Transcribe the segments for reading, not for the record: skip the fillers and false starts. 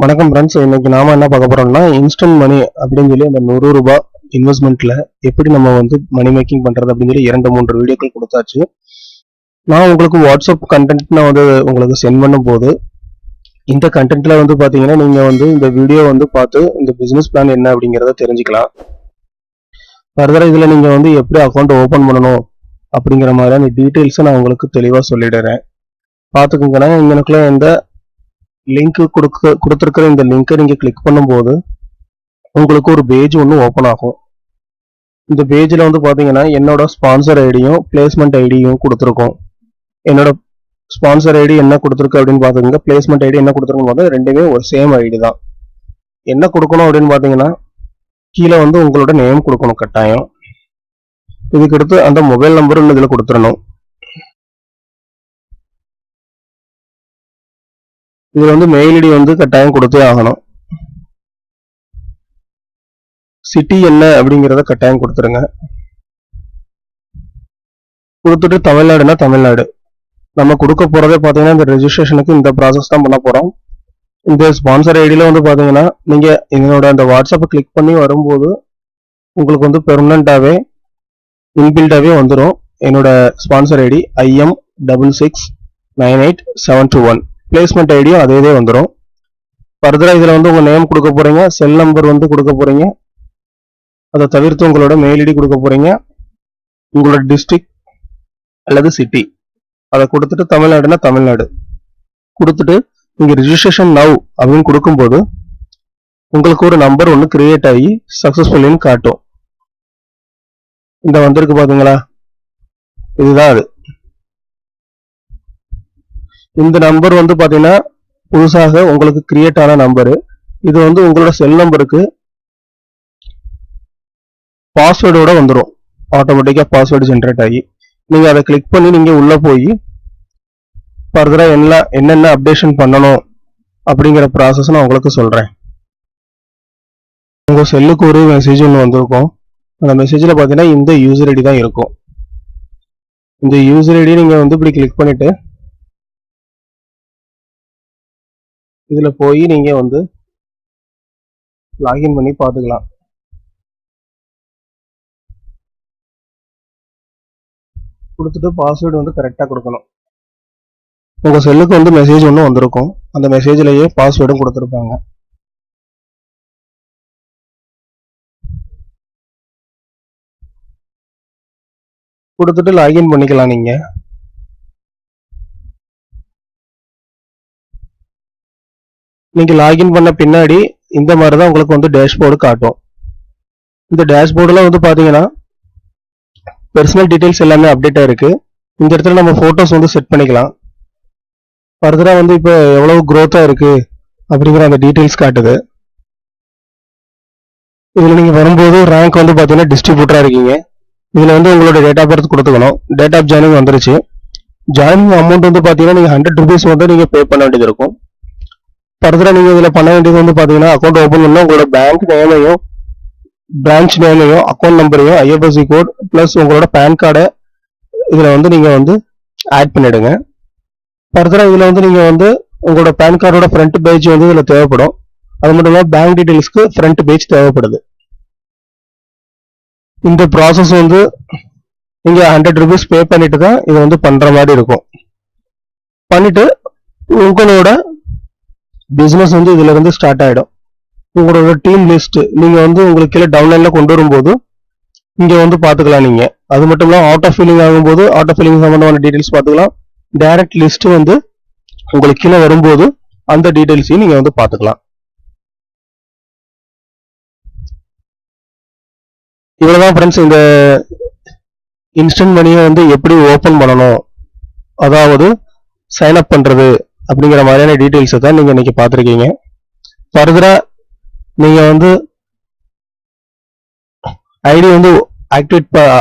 வணக்கம் ஃப்ரெண்ட்ஸ். இன்னைக்கு நாம என்ன பார்க்க போறோம்னா இன்ஸ்டன்ட் மணி அப்படின்னு சொல்லி அந்த 100 ரூபாய் இன்வெஸ்ட்மெண்ட்ல எப்படி நம்ம வந்து மணி மேக்கிங் பண்றது அப்படின்னு சொல்லி 2-3 வீடியோக்கள் கொடுத்தாச்சு. நான் உங்களுக்கு வாட்ஸ்அப் கண்டென்ட் நான் வந்து உங்களுக்கு சென்ட் பண்ணும் போது இந்த கண்டென்ட்ல வந்து பாத்தீங்கன்னா நீங்க வந்து இந்த வீடியோ வந்து பார்த்து இந்த பிசினஸ் பிளான் என்ன அப்படிங்கறத தெரிஞ்சுக்கலாம். ஃபர்தரா இதுல நீங்க வந்து எப்படி அக்கௌண்ட் ஓபன் பண்ணணும் அப்படிங்கிற மாதிரியான டீடைல்ஸை நான் உங்களுக்கு தெளிவா சொல்லிடுறேன். பாத்துக்கோங்கன்னா இங்கனக்குள்ள இந்த லிங்க் கொடுத்துருக்கிற இந்த லிங்கை நீங்க கிளிக் பண்ணும்போது உங்களுக்கு ஒரு பேஜ் ஒன்று ஓப்பன் ஆகும். இந்த பேஜில் வந்து பார்த்தீங்கன்னா என்னோட ஸ்பான்சர் ஐடியும் பிளேஸ்மெண்ட் ஐடியும் கொடுத்துருக்கோம். என்னோட ஸ்பான்சர் ஐடி என்ன கொடுத்துருக்கு அப்படின்னு பார்த்துக்கோங்க, பிளேஸ்மெண்ட் ஐடி என்ன கொடுத்துருக்குன்னு பார்த்தா ரெண்டுமே ஒரு சேம் ஐடி தான். என்ன கொடுக்கணும் அப்படின்னு பார்த்தீங்கன்னா கீழே வந்து உங்களோட நேம் கொடுக்கணும் கட்டாயம். இதுக்கடுத்து அந்த மொபைல் நம்பரும் இதில் கொடுத்துடணும். இது வந்து மெயில் ஐடி வந்து கட்டாயம் கொடுத்தே ஆகணும். சிட்டி என்ன அப்படிங்கிறத கட்டாயம் கொடுத்துருங்க. கொடுத்துட்டு தமிழ்நாடுனா தமிழ்நாடு. நம்ம கொடுக்க போறதே பார்த்தீங்கன்னா இந்த ரெஜிஸ்ட்ரேஷனுக்கு இந்த ப்ராசஸ் தான் பண்ண போறோம். இந்த ஸ்பான்சர் ஐடியில வந்து பார்த்தீங்கன்னா நீங்க என்னோட அந்த வாட்ஸ்அப்பை கிளிக் பண்ணி வரும்போது உங்களுக்கு வந்து பெர்மனண்டாவே இன்பில்டாவே வந்துடும். என்னோட ஸ்பான்சர் ஐடி IM6698721. பிளேஸ்மெண்ட் ஐடியும் அதே வந்துடும். ஃபர்தரா இதுல வந்து உங்க நேம் கொடுக்க போறீங்க, செல் நம்பர் வந்து கொடுக்க போறீங்க, அதை தவிர்த்து உங்களோட மெயில் ஐடி கொடுக்க போறீங்க, உங்களோட டிஸ்ட்ரிக்ட் அல்லது சிட்டி அதை கொடுத்துட்டு தமிழ்நாடுனா தமிழ்நாடு கொடுத்துட்டு நீங்க ரிஜிஸ்ட்ரேஷன் நவ் அப்படின்னு கொடுக்கும்போது உங்களுக்கு ஒரு நம்பர் ஒன்று கிரியேட் ஆகி சக்சஸ்ஃபுல்லின்னு காட்டும். இந்த வந்திருக்கு பாத்தீங்களா, இதுதான் அது. இந்த நம்பர் வந்து பாத்தீங்கன்னா புதுசாக உங்களுக்கு கிரியேட் ஆன நம்பரு. இது வந்து உங்களோட செல் நம்பருக்கு பாஸ்வேர்டோட வந்துடும். ஆட்டோமேட்டிக்கா பாஸ்வேர்டு ஜென்ரேட் ஆகி நீங்க அதை கிளிக் பண்ணி நீங்க உள்ள போய் ஃபர்தரா என்னென்ன அப்டேஷன் பண்ணணும் அப்படிங்கிற ப்ராசஸ் நான் உங்களுக்கு சொல்றேன். உங்க செல்லுக்கு ஒரு மெசேஜ் ஒன்று வந்திருக்கும். அந்த மெசேஜ்ல பாத்தீங்கன்னா இந்த யூசர் ஐடி தான் இருக்கும். இந்த யூசர் ஐடி நீங்க வந்து இப்படி கிளிக் பண்ணிட்டு இதுல போய் நீங்க வந்து லாகின் பண்ணி பாத்துக்கலாம். கொடுத்துட்டு பாஸ்வேர்டு வந்து கரெக்டா கொடுக்கணும். உங்க செல்லுக்கு வந்து மெசேஜ் ஒன்று வந்திருக்கும். அந்த மெசேஜ்லயே பாஸ்வேர்டும் கொடுத்துருப்பாங்க. கொடுத்துட்டு லாகின் பண்ணிக்கலாம். நீங்க லாகின் பண்ண பின்னாடி இந்த மாதிரி தான் உங்களுக்கு வந்து டேஷ்போர்டு காட்டும். இந்த டேஷ்போர்டுல வந்து பாத்தீங்கன்னா பர்சனல் டீடைல்ஸ் எல்லாமே அப்டேட் ஆயிருக்கு. இந்த இடத்துல நம்ம போட்டோஸ் வந்து செட் பண்ணிக்கலாம். ஃபர்தரா வந்து இப்போ எவ்வளவு growth இருக்கு அப்படிங்கிற அந்த டீடைல்ஸ் காட்டுது. இதுல நீங்க வரும்போது ரேங்க் வந்து பாத்தீங்கன்னா டிஸ்ட்ரிபியூட்டரா இருக்கீங்க. இதுல வந்து உங்களோட டேட் ஆஃப் பர்த் கொடுத்துக்கணும். டேட் ஆஃப் ஜாயினிங் வந்துருச்சு. ஜாயினிங் அமௌண்ட் வந்து பாத்தீங்கன்னா நீங்க 100 rupees வந்து நீங்க பே பண்ண வேண்டியது இருக்கும். ஃபர்தரா நீங்க இதுல பண்ண வேண்டியது வந்து பாத்தீங்கன்னா அக்கௌண்ட் ஓபன் பண்ணா உங்களோட பேங்க் நேமையும் பிரான்ச் நேமையும் அக்கௌண்ட் நம்பரையும் IFSC கோட் பிளஸ் உங்களோட பேன் கார்டை இதுல வந்து நீங்க வந்து ஆட் பண்ணிடுங்க. ஃபர்தரா இதுல வந்து நீங்க வந்து உங்களோட பேன் கார்டோட ஃப்ரண்ட் பேஜ் வந்து இதுல தேவைப்படும். அது மட்டும் இல்லாம பேங்க் டீடைல்ஸ்க்கு ஃப்ரண்ட் பேஜ் தேவைப்படுது. இந்த ப்ராசஸ் வந்து நீங்க 100 rupees பே பண்ணிட்டு தான் இதை வந்து பண்ற மாதிரி இருக்கும். பண்ணிட்டு உங்களோட பிசினஸ் வந்து இதுல இருந்து ஸ்டார்ட் ஆயிடும். உங்களோட டீம் லிஸ்ட் நீங்க வந்து உங்களுக்கு கீழே டவுன்லைன்ல கொண்டு வரும்போது இங்க வந்து பாத்துக்கலாம். நீங்க அது மட்டும் இல்லாம ஆட்டோ ஃபில்லிங் ஆகும்போது ஆட்டோ ஃபில்லிங் சம்பந்தமான டீடைல்ஸ் பாத்துக்கலாம். டைரக்ட் லிஸ்ட் வந்து உங்களுக்கு கீழே வரும்போது அந்த டீடைல்ஸையும் நீங்க வந்து பாத்துக்கலாம். இவ்வளவுதான் ஃப்ரெண்ட்ஸ். இந்த இன்ஸ்டன்ட் மணியை வந்து எப்படி ஓபன் பண்ணணும், அதாவது சைன் அப் பண்றது அப்படிங்கிற மாதிரியான டீடைல்ஸ் தான் நீங்க இன்னைக்கு பார்த்துருக்கீங்க. ஃபர்தரா நீங்க வந்து ஐடி வந்து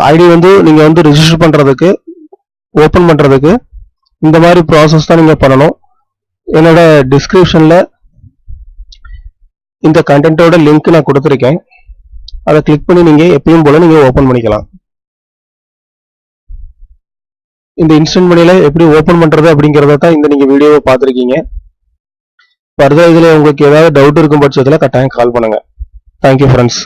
ஐடி வந்து நீங்க வந்து ரெஜிஸ்டர் பண்றதுக்கு ஓபன் பண்றதுக்கு இந்த மாதிரி ப்ராசஸ் தான் நீங்க பண்ணணும். என்னோட டிஸ்கிரிப்ஷன்ல இந்த கண்டென்ட்டோட லிங்க் நான் கொடுத்துருக்கேன். அதை கிளிக் பண்ணி நீங்க எப்பயும் போல நீங்க ஓபன் பண்ணிக்கலாம். இந்த இன்ஸ்டன்ட் மணியில எப்படி ஓபன் பண்றது அப்படிங்கறத தான் இந்த நீங்க வீடியோவை பார்த்துருக்கீங்க. ஃபர்தர் இதுல உங்களுக்கு ஏதாவது டவுட் இருக்கும் பட்சத்துல கட்டாயம் கால் பண்ணுங்க. Thank you friends.